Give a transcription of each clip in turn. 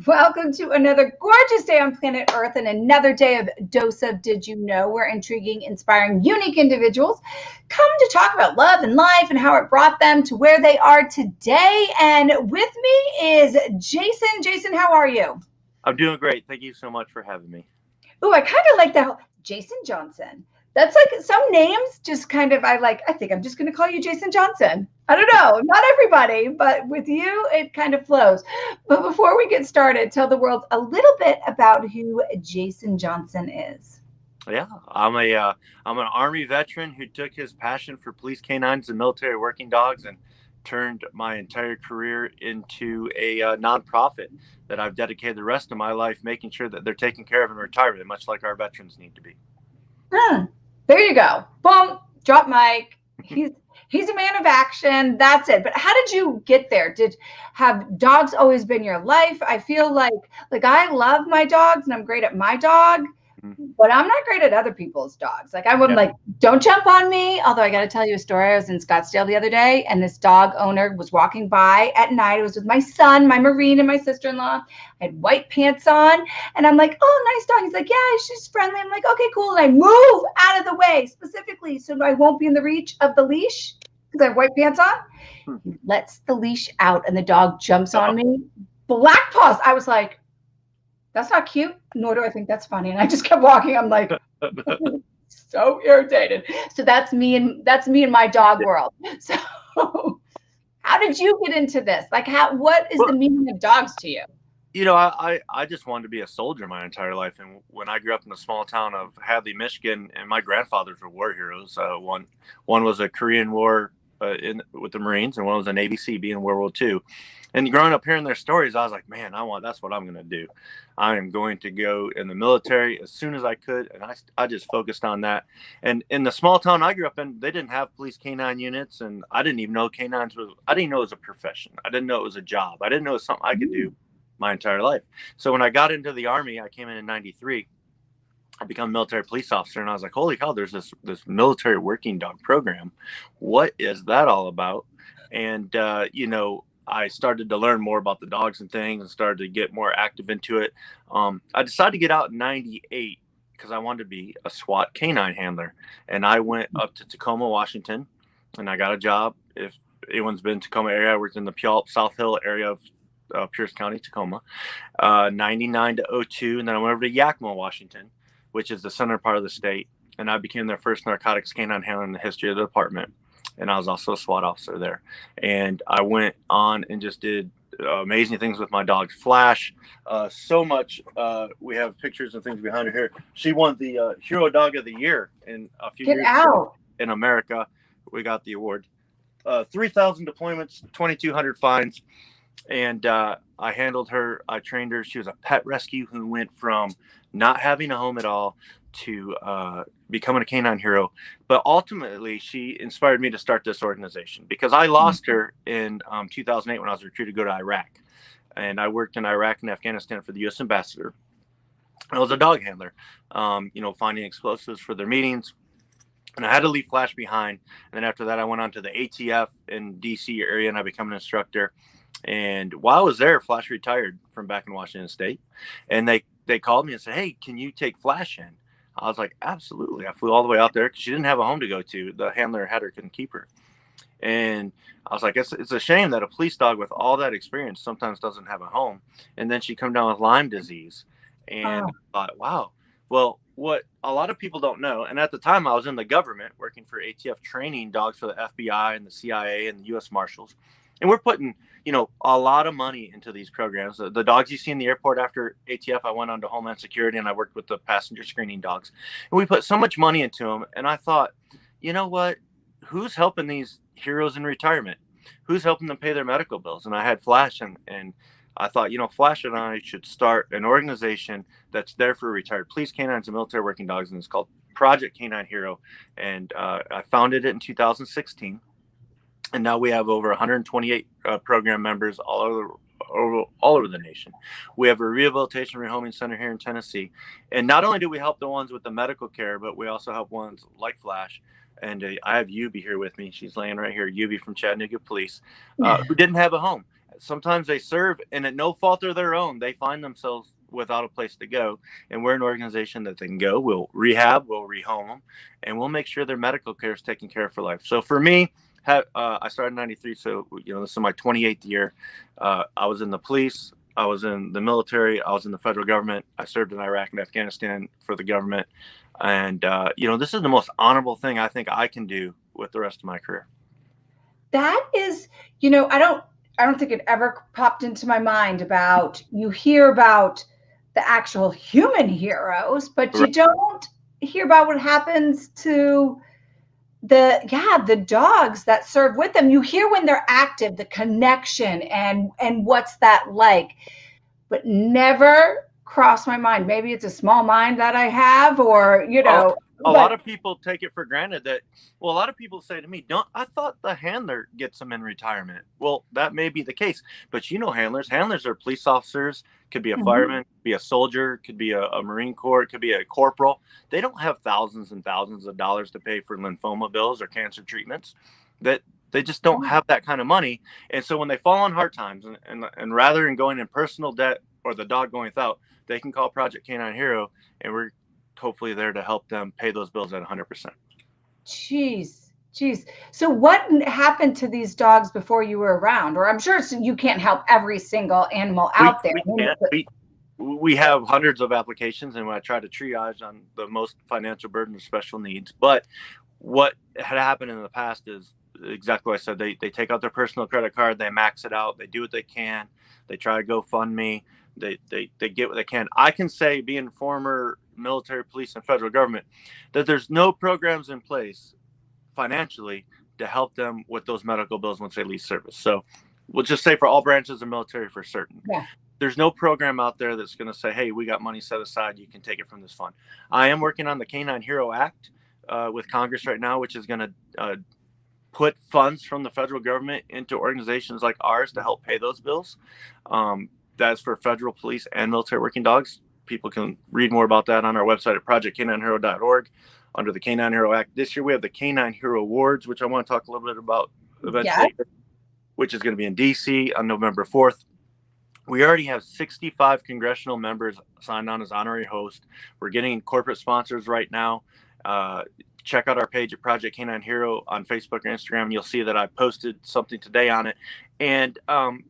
Welcome to another gorgeous day on planet Earth and another day of Dose of Did You Know, where intriguing, inspiring, unique individuals come to talk about love and life and how it brought them to where they are today. And with me is Jason. Jason, how are you? I'm doing great. Thank you so much for having me. Oh, I kind of like that. Jason Johnson. That's like some names just kind of, I think I'm just going to call you Jason Johnson. I don't know, not everybody, but with you, it kind of flows. But before we get started, tell the world a little bit about who Jason Johnson is. Yeah, I'm an Army veteran who took his passion for police canines and military working dogs and turned my entire career into a nonprofit that I've dedicated the rest of my life making sure that they're taken care of in retirement, much like our veterans need to be. Hmm, there you go. Boom, drop mic. He's a man of action. That's it. But how did you get there? Did have dogs always been your life? I feel like I love my dogs and I'm great at my dog, Mhm. but I'm not great at other people's dogs. Like I wouldn't Yeah. like, don't jump on me. Although I got to tell you a story. I was in Scottsdale the other day, and this dog owner was walking by at night. It was with my son, my Marine, and my sister-in-law. I had white pants on, and I'm like, "Oh, nice dog." He's like, "Yeah, she's friendly." I'm like, "Okay, cool." And I move out of the way specifically so I won't be in the reach of the leash because I have white pants on. He lets the leash out, and the dog jumps on me. Black paws. I was like, that's not cute, nor do I think that's funny. And I just kept walking. I'm like, so irritated. So that's me and my dog world. So how did you get into this? Like what is the Well, meaning of dogs to you? I just wanted to be a soldier my entire life, and when I grew up in the small town of Hadley, Michigan, and my grandfathers were war heroes. One was a Korean War with the Marines, and one was a Navy SEAL in World War II. And growing up hearing their stories, I was like, man, that's what I'm going to do. I am going to go in the military as soon as I could, and I just focused on that. And in the small town I grew up in, they didn't have police canine units, and I didn't even know canines was. I didn't know it was a profession. I didn't know it was a job. I didn't know it was something I could do my entire life. So when I got into the Army, I came in '93. I became a military police officer, and I was like, "Holy cow! There's this military working dog program. What is that all about?" And I started to learn more about the dogs and things, and started to get more active into it. I decided to get out in '98 because I wanted to be a SWAT canine handler, and I went up to Tacoma, Washington, and I got a job. If anyone's been to Tacoma area, I worked in the Puyallup, South Hill area of Pierce County, Tacoma, 99 to '02. And then I went over to Yakima, Washington, which is the center part of the state. And I became their first narcotics canine handler in the history of the department. And I was also a SWAT officer there. And I went on and just did amazing things with my dog Flash. So much. We have pictures and things behind her here. She won the Hero Dog of the Year in a few Get years ago out. in America. We got the award. 3,000 deployments, 2,200 fines, and I handled her. I trained her. She was a pet rescue who went from not having a home at all to becoming a canine hero. But ultimately, she inspired me to start this organization because I lost her in 2008 when I was recruited to go to Iraq. And I worked in Iraq and Afghanistan for the U.S. ambassador. I was a dog handler, finding explosives for their meetings. And I had to leave Flash behind. And then after that, I went on to the ATF in DC area, and I became an instructor. And while I was there, Flash retired from back in Washington State, and they called me and said, "Hey, can you take Flash in?" I was like, "Absolutely." I flew all the way out there because she didn't have a home to go to. The handler had her, couldn't keep her, and I was like, "It's a shame that a police dog with all that experience sometimes doesn't have a home." And then she come down with Lyme disease, and Oh, I thought, "Wow." Well, what a lot of people don't know, and at the time I was in the government working for ATF training dogs for the FBI and the CIA and the U.S. Marshals, and we're putting a lot of money into these programs. The dogs you see in the airport after ATF, I went on to Homeland Security and I worked with the passenger screening dogs, and we put so much money into them. And I thought, you know what? Who's helping these heroes in retirement? Who's helping them pay their medical bills? And I had Flash, and I thought, Flash and I should start an organization that's there for retired police canines and military working dogs, and it's called Project Canine Hero. And I founded it in 2016, and now we have over 128 program members all over the nation. We have a rehabilitation rehoming center here in Tennessee, and not only do we help the ones with the medical care, but we also help ones like Flash. And I have Yubi here with me. She's laying right here. Yubi from Chattanooga Police, who didn't have a home. sometimes they serve, and at no fault of their own, they find themselves without a place to go. And we're an organization that they can go. We'll rehab, we'll rehome them, and we'll make sure their medical care is taken care of for life. So for me, I started in '93, so this is my 28th year. I was in the police, I was in the military, I was in the federal government. I served in Iraq and Afghanistan for the government, and this is the most honorable thing I think I can do with the rest of my career. That is, I don't think it ever popped into my mind about, you hear about the actual human heroes, but you don't hear about what happens to the dogs that serve with them. You hear when they're active, the connection and what's that like, but never crossed my mind. Maybe it's a small mind that I have, or a lot of people take it for granted that, a lot of people say to me, I thought the handler gets them in retirement. Well, that may be the case, but handlers are police officers, could be a fireman, could be a soldier, could be a Marine Corps, could be a corporal. They don't have thousands and thousands of dollars to pay for lymphoma bills or cancer treatments. That they just don't have that kind of money. And so when they fall on hard times, and rather than going in personal debt or the dog going without, they can call Project Canine Hero, and we're hopefully there to help them pay those bills at 100%. Jeez. So what happened to these dogs before you were around? Or I'm sure you can't help every single animal out there. We have hundreds of applications, and I try to triage on the most financial burden of special needs. But what had happened in the past is exactly what I said. They take out their personal credit card, they max it out, they do what they can, they try to GoFundMe, they get what they can. I can say, being former military, police, and federal government, that there's no programs in place financially to help them with those medical bills once they leave service. So we'll just say for all branches of military for certain. Yeah. There's no program out there that's going to say, hey, we got money set aside, you can take it from this fund. I am working on the Canine Hero Act with Congress right now, which is going to put funds from the federal government into organizations like ours to help pay those bills. That's for federal, police, and military working dogs. People can read more about that on our website at projectcaninehero.org under the Canine Hero Act. This year we have the Canine Hero Awards, which I want to talk a little bit about eventually, which is going to be in DC on November 4th. We already have 65 congressional members signed on as honorary host. We're getting corporate sponsors right now. Check out our page at Project Canine Hero on Facebook or Instagram, and you'll see that I posted something today on it. And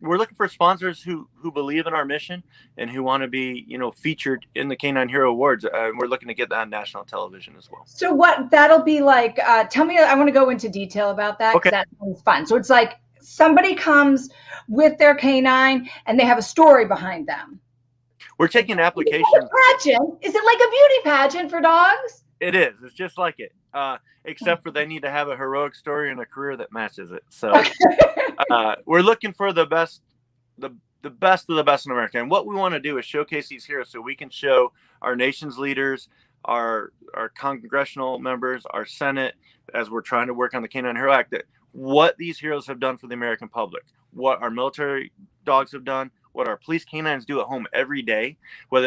we're looking for sponsors who believe in our mission and who want to be, featured in the Canine Hero Awards. We're looking to get that on national television as well. So what that'll be like, tell me, I want to go into detail about that. Okay. That sounds fun. So it's like somebody comes with their canine and they have a story behind them. We're taking applications. Pageant? Is it like a beauty pageant for dogs? It is. It's just like it, except for they need to have a heroic story and a career that matches it. So we're looking for the best of the best in America. And what we want to do is showcase these heroes so we can show our nation's leaders, our congressional members, our Senate, as we're trying to work on the Canine Hero Act, that what these heroes have done for the American public, what our military dogs have done, what our police canines do at home every day.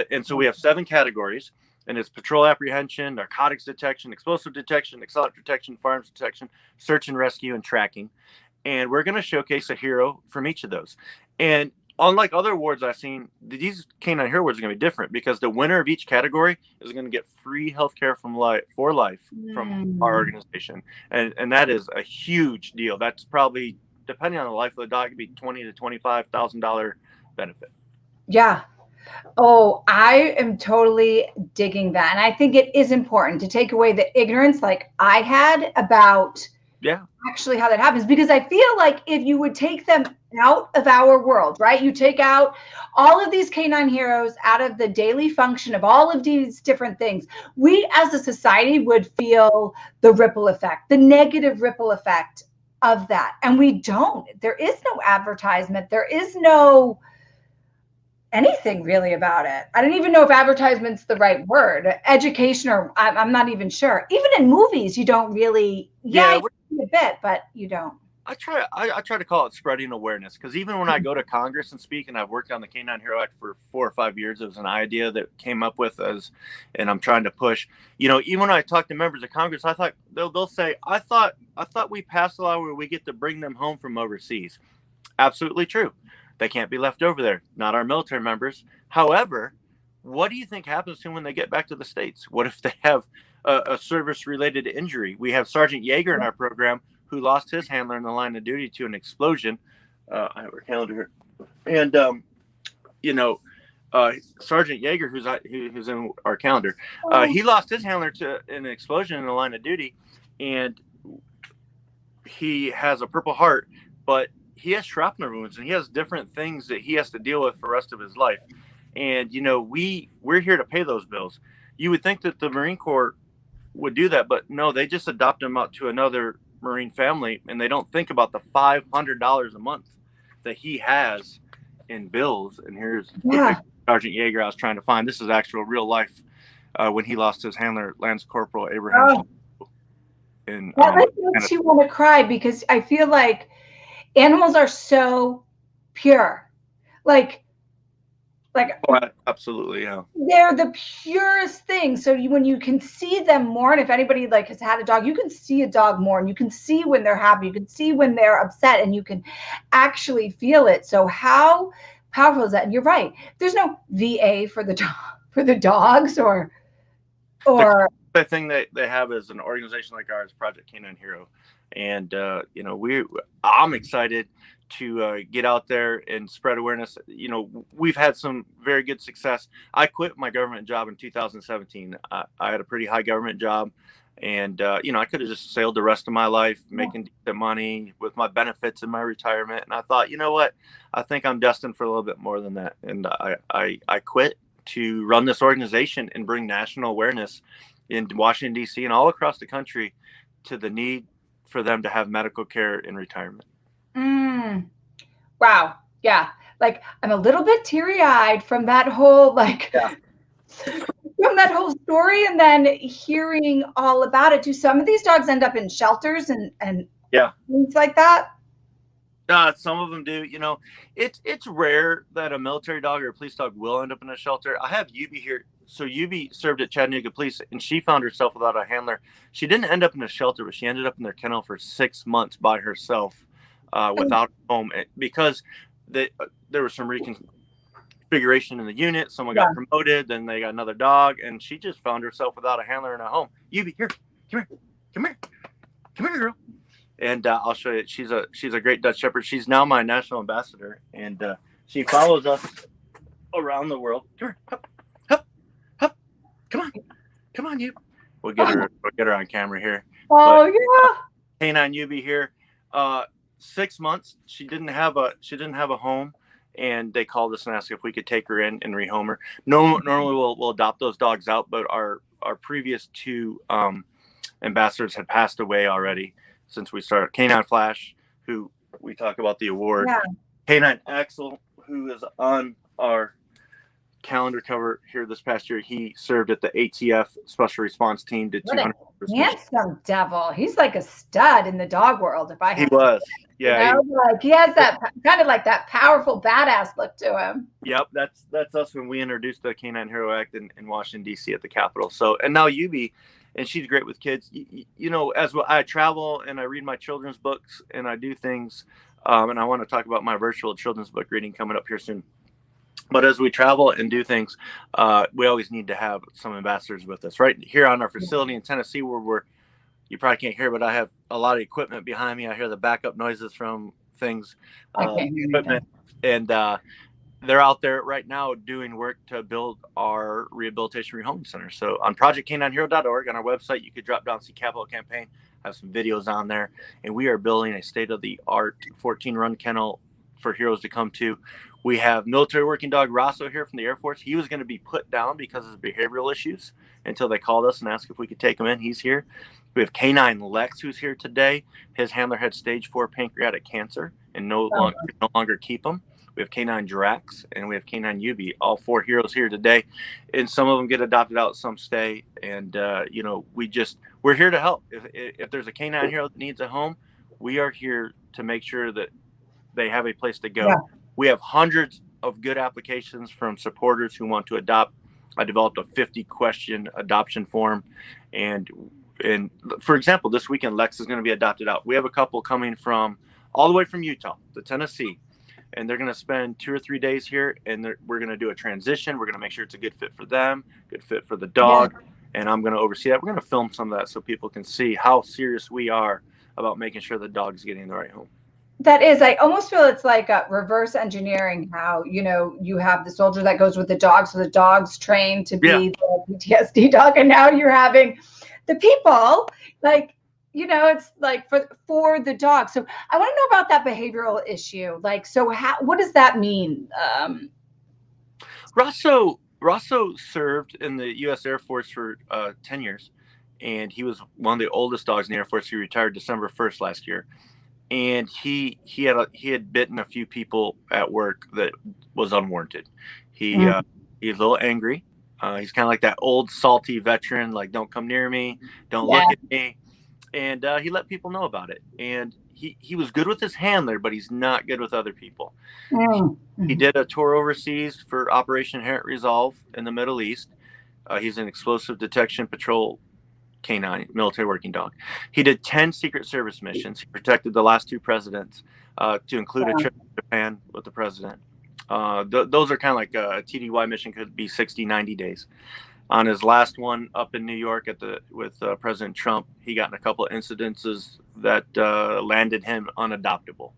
And so we have 7 categories. And it's patrol apprehension, narcotics detection, explosive detection, accelerant detection, firearms detection, search and rescue, and tracking. And we're going to showcase a hero from each of those. And unlike other awards I've seen, these Canine Hero Awards are going to be different because the winner of each category is going to get free healthcare for life from our organization. And that is a huge deal. That's probably, depending on the life of the dog, it could be $20,000 to $25,000 benefit. Yeah. Oh, I am totally digging that. And I think it is important to take away the ignorance like I had about actually how that happens, because I feel like if you would take them out of our world, right? You take out all of these canine heroes out of the daily function of all of these different things. We as a society would feel the ripple effect, the negative ripple effect of that. And we don't. There is no advertisement. There is no anything really about it. I don't even know if advertisement's the right word. Education, or I'm not even sure. Even in movies, you don't really. Yeah, a bit, but you don't. I try to call it spreading awareness, because even when I go to Congress and speak, and I've worked on the Canine Hero Act for 4 or 5 years, it was an idea that came up with us, and I'm trying to push. Even when I talk to members of Congress, I thought they'll say, I thought we passed a law where we get to bring them home from overseas. Absolutely true. They can't be left over there. Not our military members. However, what do you think happens to them when they get back to the States? What if they have a service-related injury? We have Sergeant Yeager in our program who lost his handler in the line of duty to an explosion. I have our calendar here. And, Sergeant Yeager, who's in our calendar, he lost his handler to an explosion in the line of duty, and he has a Purple Heart, but he has shrapnel wounds, and he has different things that he has to deal with for the rest of his life. And we're here to pay those bills. You would think that the Marine Corps would do that, but no, they just adopt him out to another Marine family, and they don't think about the $500 a month that he has in bills. And here's Sergeant Yeager I was trying to find. This is actual real life when he lost his handler, Lance Corporal Abraham. That makes you want to cry, because I feel like animals are so pure. Oh, absolutely, yeah. They're the purest thing. So when you can see them more, and if anybody has had a dog, you can see a dog more, and you can see when they're happy, you can see when they're upset, and you can actually feel it. So how powerful is that? And you're right. There's no VA for the dogs or. The thing that they have is an organization like ours, Project Canine Hero, and I'm excited to get out there and spread awareness. We've had some very good success. I quit my government job in 2017. I had a pretty high government job, and I could have just sailed the rest of my life making decent money with my benefits and my retirement. And I thought, you know what? I think I'm destined for a little bit more than that. And I quit to run this organization and bring national awareness in Washington, D.C. and all across the country to the need for them to have medical care in retirement. Wow. Yeah. I'm a little bit teary-eyed from that whole, from that whole story, and then hearing all about it. Do some of these dogs end up in shelters and things like that? Some of them do. It's rare that a military dog or a police dog will end up in a shelter. I have Yubi here. So Yubi served at Chattanooga Police, and she found herself without a handler. She didn't end up in a shelter, but she ended up in their kennel for 6 months by herself without a home, because there was some reconfiguration in the unit. Someone got promoted, then they got another dog, and she just found herself without a handler in a home. Yubi, here, come here, girl. And I'll show you. She's a great Dutch Shepherd. She's now my national ambassador, and she follows us around the world. Come here, come on, Yubi. We'll get her on camera here. Canine Yubi here. 6 months. She didn't have a home, and they called us and asked if we could take her in and rehome her. Normally we'll adopt those dogs out, but our previous 2 ambassadors had passed away already since we started. Canine Flash, who we talk about the award. Canine Axel, who is on our calendar cover here this past year. He served at the ATF Special Response Team. Did 200. Handsome devil. He's like a stud in the dog world. He was. Yeah. He has that kind of that powerful badass look to him. Yep. That's us when we introduced the Canine Hero Act in Washington, D.C. at the Capitol. So, and now Yubi, and she's great with kids. As I travel and I read my children's books and I do things, and I want to talk about my virtual children's book reading coming up here soon. But as we travel and do things, we always need to have some ambassadors with us. Right here on our facility in Tennessee, where you probably can't hear, but I have a lot of equipment behind me. I hear the backup noises from things, equipment, and they're out there right now doing work to build our rehabilitation rehoming center. So on projectcaninehero.org, on our website, you could drop down, see Capital Campaign, have some videos on there, and we are building a state-of-the-art 14-run kennel for heroes to come to. We have military working dog Rosso here from the Air Force. He was going to be put down because of behavioral issues until they called us and asked if we could take him in. He's here. We have Canine Lex, who's here today. His handler had stage 4 pancreatic cancer and no longer keep him. We have Canine Drax, and we have Canine Yubi, all 4 heroes here today. And some of them get adopted out, some stay. And, we're here to help. If there's a canine hero that needs a home, we are here to make sure that they have a place to go. Yeah. We have hundreds of good applications from supporters who want to adopt. I developed a 50-question adoption form. And for example, this weekend, Lex is going to be adopted out. We have a couple coming from all the way from Utah to Tennessee. and they're going to spend 2 or 3 days here, and we're going to do a transition. We're going to make sure it's a good fit for them, good fit for the dog, and I'm going to oversee that. We're going to film some of that so people can see how serious we are about making sure the dog's getting the right home. That is, I almost feel it's like a reverse engineering how, you have the soldier that goes with the dog. So the dog's trained to be the PTSD dog. And now you're having the people like, it's like for the dog. So I want to know about that behavioral issue. Like, so what does that mean? Rosso served in the U.S. Air Force for 10 years, and he was one of the oldest dogs in the Air Force. He retired December 1st last year. And he had bitten a few people at work that was unwarranted. He's a little angry. He's kind of like that old salty veteran, like, don't come near me, don't look at me. And he let people know about it. And he was good with his handler, but he's not good with other people. He did a tour overseas for Operation Inherent Resolve in the Middle East. He's an explosive detection patrol canine, military working dog. He did 10 Secret Service missions. He protected the last 2 presidents, to include a trip to Japan with the president. Those are kind of like a TDY mission, could be 60, 90 days. On his last one up in New York with President Trump, he got in a couple of incidences that landed him unadoptable.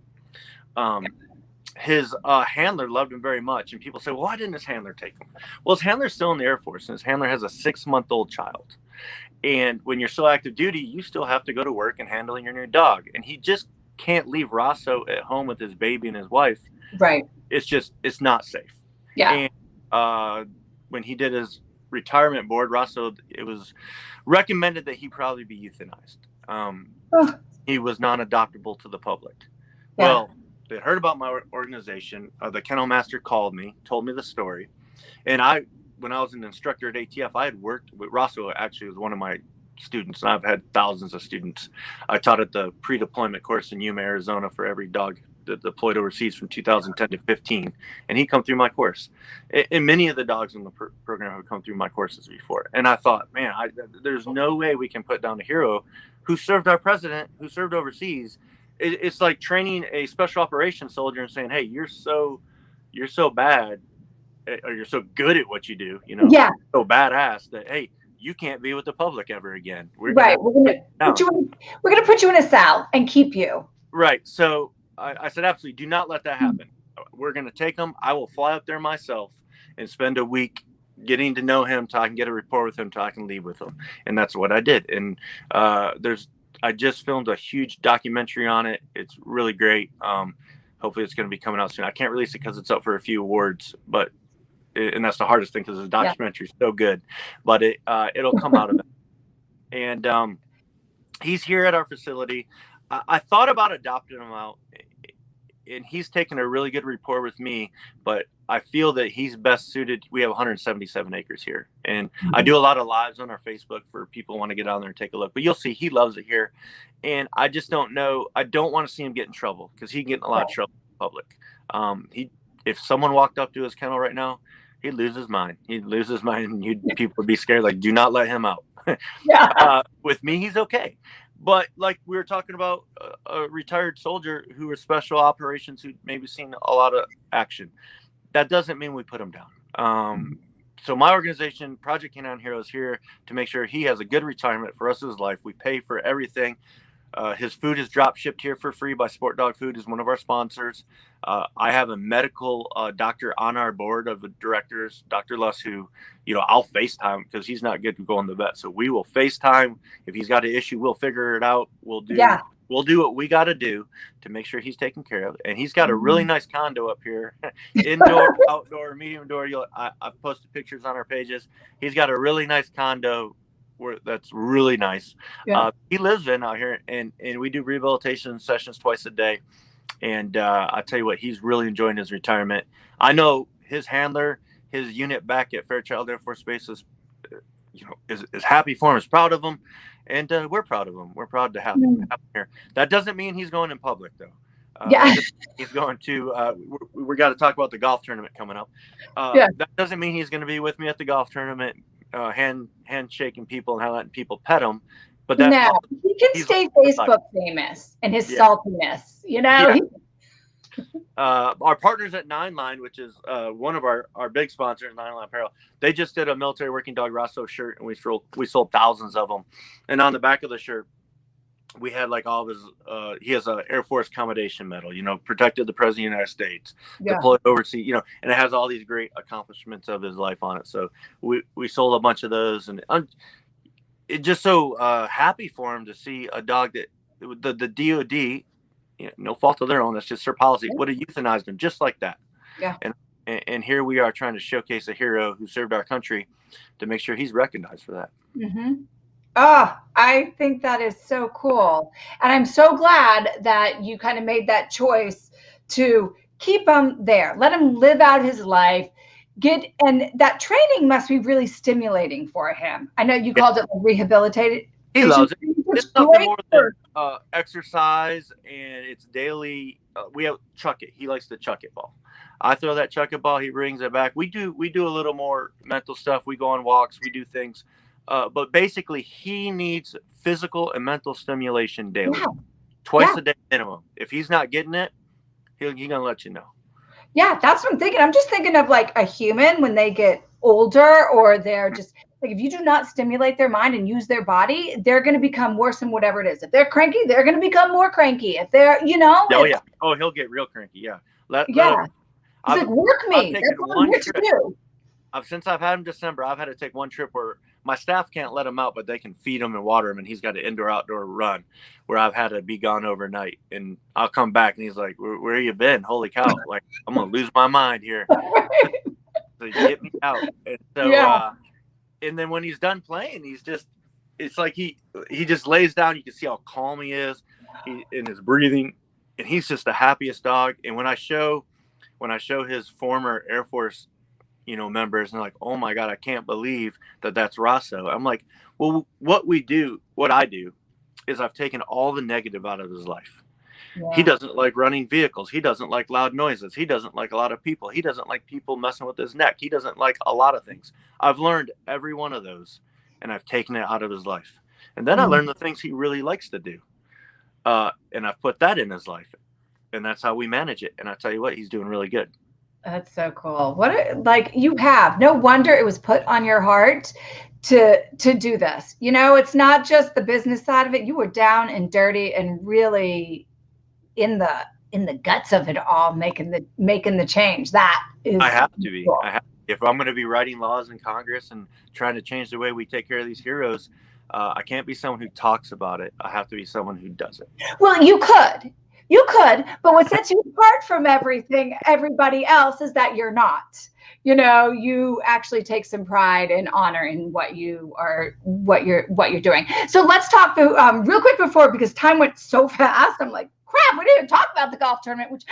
His handler loved him very much, and people say, well, why didn't his handler take him? Well, his handler's still in the Air Force, and his handler has a 6-month-old child. And when you're still active duty, you still have to go to work and handle your new dog. And he just can't leave Rosso at home with his baby and his wife. Right. It's not safe. Yeah. And when he did his retirement board, Rosso, it was recommended that he probably be euthanized. He was non-adoptable to the public. Yeah. Well, they heard about my organization. The kennel master called me, told me the story. And when I was an instructor at ATF, I had worked with Rosso. Actually, was one of my students, and I've had thousands of students. I taught at the pre-deployment course in Yuma, Arizona, for every dog that deployed overseas from 2010 to 15, and he come through my course. And many of the dogs in the program have come through my courses before. And I thought, man, there's no way we can put down a hero who served our president, who served overseas. It's like training a special operations soldier and saying, hey, you're so bad, or you're so good at what you do, so badass that, hey, you can't be with the public ever again. We're gonna put you in a cell and keep you. Right. So I said, absolutely, do not let that happen. We're going to take him. I will fly up there myself and spend a week getting to know him till I can get a rapport with him, till I can leave with him. And that's what I did. And I just filmed a huge documentary on it. It's really great. Hopefully it's going to be coming out soon. I can't release it because it's up for a few awards, and that's the hardest thing, because the documentary is so good, but it'll come out of it. And he's here at our facility. I thought about adopting him out, and he's taken a really good rapport with me, but I feel that he's best suited. We have 177 acres here, and I do a lot of lives on our Facebook for people who want to get on there and take a look, but you'll see he loves it here. And I just don't know. I don't want to see him get in trouble, because he can get in a lot of trouble in public. If someone walked up to his kennel right now, he'd lose his mind. And people would be scared. Like, do not let him out. With me, he's okay. But like we were talking about, a retired soldier who was special operations, who maybe seen a lot of action. That doesn't mean we put him down. So my organization, Project Canine Hero, is here to make sure he has a good retirement for the rest of his life. We pay for everything. His food is drop shipped here for free by Sport Dog Food, is one of our sponsors. I have a medical doctor on our board of directors, Dr. Luss, who, I'll FaceTime, because he's not good to go on the vet. So we will FaceTime. If he's got an issue, we'll figure it out. We'll do what we got to do to make sure he's taken care of. And he's got a really nice condo up here, indoor, outdoor, medium door. I've posted pictures on our pages. He's got a really nice condo that's really nice. He lives out here, and we do rehabilitation sessions twice a day. And I tell you what, he's really enjoying his retirement. I know his handler, his unit back at Fairchild Air Force Base is happy for him, is proud of him, and we're proud of him. We're proud to have him here. That doesn't mean he's going in public, though. He's going to. We got to talk about the golf tournament coming up. That doesn't mean he's going to be with me at the golf tournament, handshaking people and letting people pet him. But he can stay Facebook famous and his saltiness, Our partners at Nine Line, which is one of our big sponsors, Nine Line Apparel, they just did a military working dog Rosso shirt, and we sold thousands of them. And on the back of the shirt, we had like all of his. He has an Air Force Commendation Medal, protected the President of the United States, deployed overseas, and it has all these great accomplishments of his life on it. So we sold a bunch of those, and it just so happy for him to see a dog that the DOD. No fault of their own. That's just their policy. Would have euthanized him just like that. Yeah. And here we are trying to showcase a hero who served our country to make sure he's recognized for that. Mm-hmm. Oh, I think that is so cool. And I'm so glad that you kind of made that choice to keep him there, let him live out his life. And that training must be really stimulating for him. I know you called it rehabilitated. He loves it. It's nothing more than exercise, and it's daily. We have chuck it. He likes to chuck it ball. I throw that chuck it ball. He brings it back. We do a little more mental stuff. We go on walks. We do things. But basically, he needs physical and mental stimulation daily, twice a day minimum. If he's not getting it, he's gonna let you know. Yeah, that's what I'm thinking. I'm just thinking of like a human when they get older, or they're just like, if you do not stimulate their mind and use their body, they're going to become worse than whatever it is. If they're cranky, they're going to become more cranky. If they're, Oh yeah. Oh, he'll get real cranky. Yeah. He's like, work me. That's what I'm here to do. Since I've had him December, I've had to take one trip where my staff can't let him out, but they can feed him and water him, and he's got an indoor-outdoor run where I've had to be gone overnight. And I'll come back, and he's like, where you been? Holy cow. Like, I'm going to lose my mind here. So get me out. And so, and then when he's done playing, it's like he just lays down. You can see how calm he is in his breathing, and he's just the happiest dog. And when I show his former Air Force, members, and like, oh my God, I can't believe that's Rosso. I'm like, well, what I do is I've taken all the negative out of his life. Yeah. He doesn't like running vehicles. He doesn't like loud noises. He doesn't like a lot of people. He doesn't like people messing with his neck. He doesn't like a lot of things. I've learned every one of those, and I've taken it out of his life. And then I learned the things he really likes to do. And I've put that in his life. And that's how we manage it. And I tell you what, he's doing really good. That's so cool. You have no wonder it was put on your heart to do this. It's not just the business side of it. You were down and dirty and really in the guts of it all, making the change. That is, I have to be. Cool. If I'm going to be writing laws in Congress and trying to change the way we take care of these heroes, I can't be someone who talks about it. I have to be someone who does it. Well, you could, but what sets you apart from everybody else is that you're not. You actually take some pride and honor in what you're doing. So let's talk real quick because time went so fast. I'm like, crap, we didn't even talk about the golf tournament, which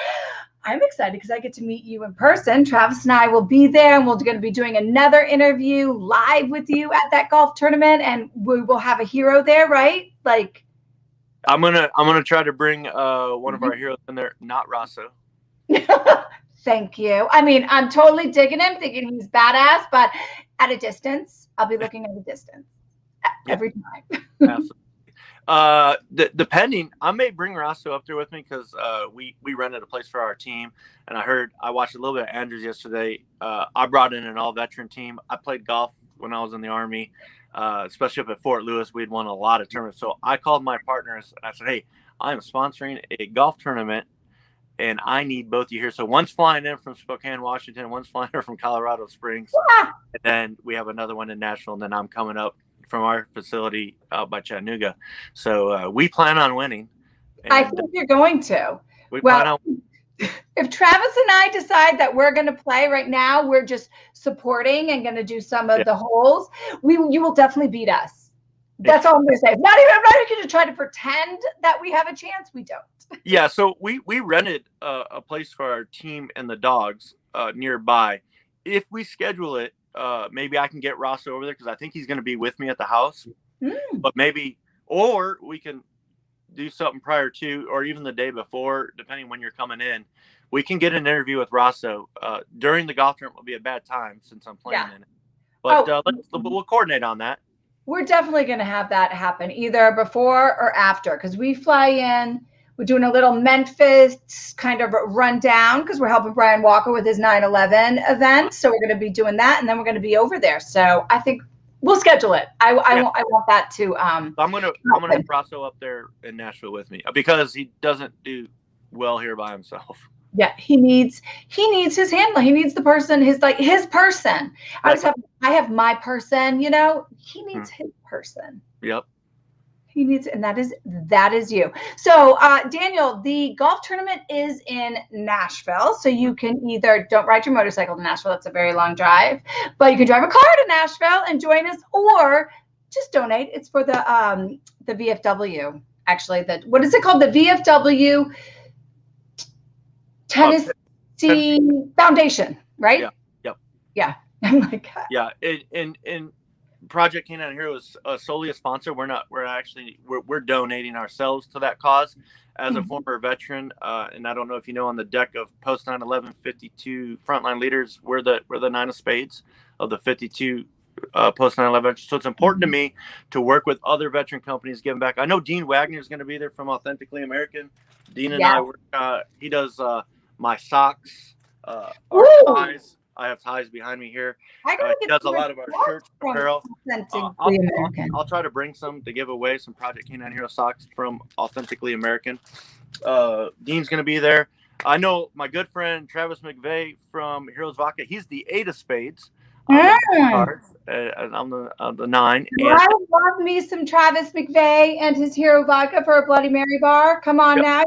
I'm excited because I get to meet you in person. Travis and I will be there, and we're going to be doing another interview live with you at that golf tournament, and we will have a hero there, right? Like, I'm gonna try to bring one of our heroes in there, not Rosso. Thank you. I mean, I'm totally digging him, thinking he's badass, but at a distance, I'll be looking at a distance every time. Absolutely. Depending, I may bring Rosso up there with me because we rented a place for our team, and I watched a little bit of Andrews yesterday. I brought in an all-veteran team. I played golf when I was in the Army. Especially up at Fort Lewis, we'd won a lot of tournaments. So I called my partners. I said, hey, I'm sponsoring a golf tournament, and I need both of you here. So one's flying in from Spokane, Washington. One's flying in from Colorado Springs. And then we have another one in Nashville. And then I'm coming up from our facility out by Chattanooga. So we plan on winning. I think you're going to. If Travis and I decide that we're going to play right now, we're just supporting and going to do some of the holes. You will definitely beat us. That's all I'm going to say. I'm not even going to try to pretend that we have a chance. We don't. Yeah. So we rented a place for our team and the dogs nearby. If we schedule it, maybe I can get Rosso over there because I think he's going to be with me at the house. But or we can do something prior to, or even the day before, depending when you're coming in. We can get an interview with Rosso. During the golf tournament will be a bad time since I'm playing in it. But we'll coordinate on that. We're definitely going to have that happen either before or after, because we fly in. We're doing a little Memphis kind of rundown because we're helping Brian Walker with his 9/11 event. So we're going to be doing that, and then we're going to be over there. So I think we'll schedule it. I want that to. I'm gonna have Brasso up there in Nashville with me because he doesn't do well here by himself. Yeah, he needs his handler. He needs the person, his person. I have my person, you know. He needs his person. Yep. He needs, and that is you. So, Daniel, the golf tournament is in Nashville. So you can either don't ride your motorcycle to Nashville. That's a very long drive, but you can drive a car to Nashville and join us, or just donate. It's for the VFW. Actually, what is it called? The VFW Tennessee Foundation, right? Yeah. Yep. Yeah. I'm like, yeah. And Project Canine Hero is solely a sponsor. We're donating ourselves to that cause as a former veteran. And I don't know if you know, on the deck of post 9/11 52 frontline leaders, we're the 9 of spades of the 52 post 9/11. So it's important to me to work with other veteran companies giving back. I know Dean Wagner is going to be there from Authentically American. Dean and I work. He does my socks, our ties. I have ties behind me here. He does a lot of our shirts, apparel. I'll try to bring some to give away, some Project Canine Hero socks from Authentically American. Dean's going to be there. I know my good friend Travis McVeigh from Heroes Vodka. He's the 8 of spades. And I'm the 9. I love me some Travis McVeigh and his Hero Vodka for a Bloody Mary bar. Come on now.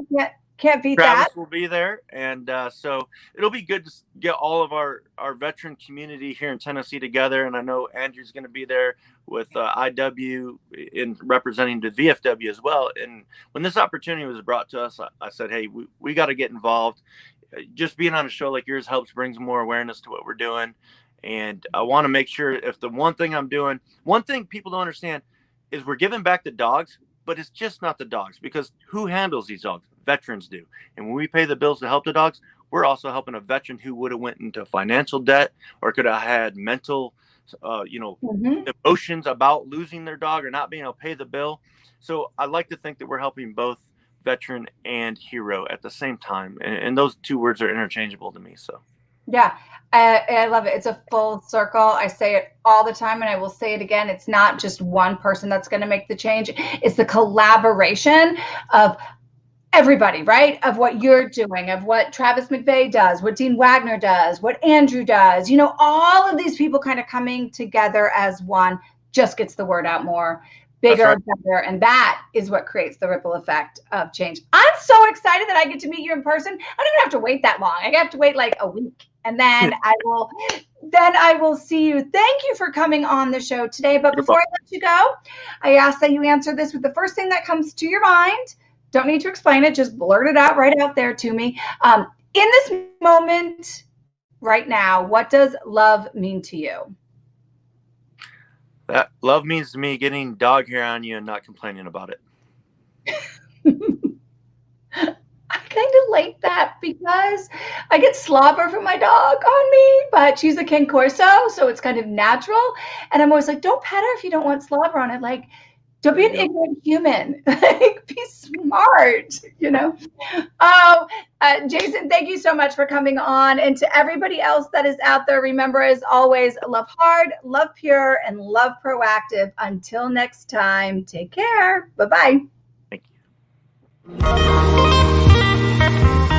Can't beat Travis that. Will be there, and so it'll be good to get all of our veteran community here in Tennessee together. And I know Andrew's going to be there with IW in representing the VFW as well. And when this opportunity was brought to us, I said, hey, we got to get involved. Just being on a show like yours helps brings more awareness to what we're doing. And I want to make sure if the one thing people don't understand is we're giving back the dogs, but it's just not the dogs, because who handles these dogs? Veterans do. And when we pay the bills to help the dogs, we're also helping a veteran who would have went into financial debt or could have had mental, emotions about losing their dog or not being able to pay the bill. So I like to think that we're helping both veteran and hero at the same time. And those two words are interchangeable to me. So. Yeah, I love it. It's a full circle. I say it all the time, and I will say it again. It's not just one person that's going to make the change. It's the collaboration of everybody, right? Of what you're doing, of what Travis McVeigh does, what Dean Wagner does, what Andrew does. You know, all of these people kind of coming together as one just gets the word out more. Bigger, better, and that is what creates the ripple effect of change. I'm so excited that I get to meet you in person. I don't even have to wait that long. I have to wait like a week, and then I will see you. Thank you for coming on the show today. But before I let you go, I ask that you answer this with the first thing that comes to your mind. Don't need to explain it. Just blurt it out right out there to me. In this moment right now, what does love mean to you? That love means to me getting dog hair on you and not complaining about it. I kind of like that because I get slobber from my dog on me, but she's a King Corso, so it's kind of natural. And I'm always like, don't pet her if you don't want slobber on it. Like, don't be an ignorant human. Like, be smart, you know? Jason, thank you so much for coming on. And to everybody else that is out there, remember, as always, love hard, love pure, and love proactive. Until next time, take care. Bye-bye. Thank you.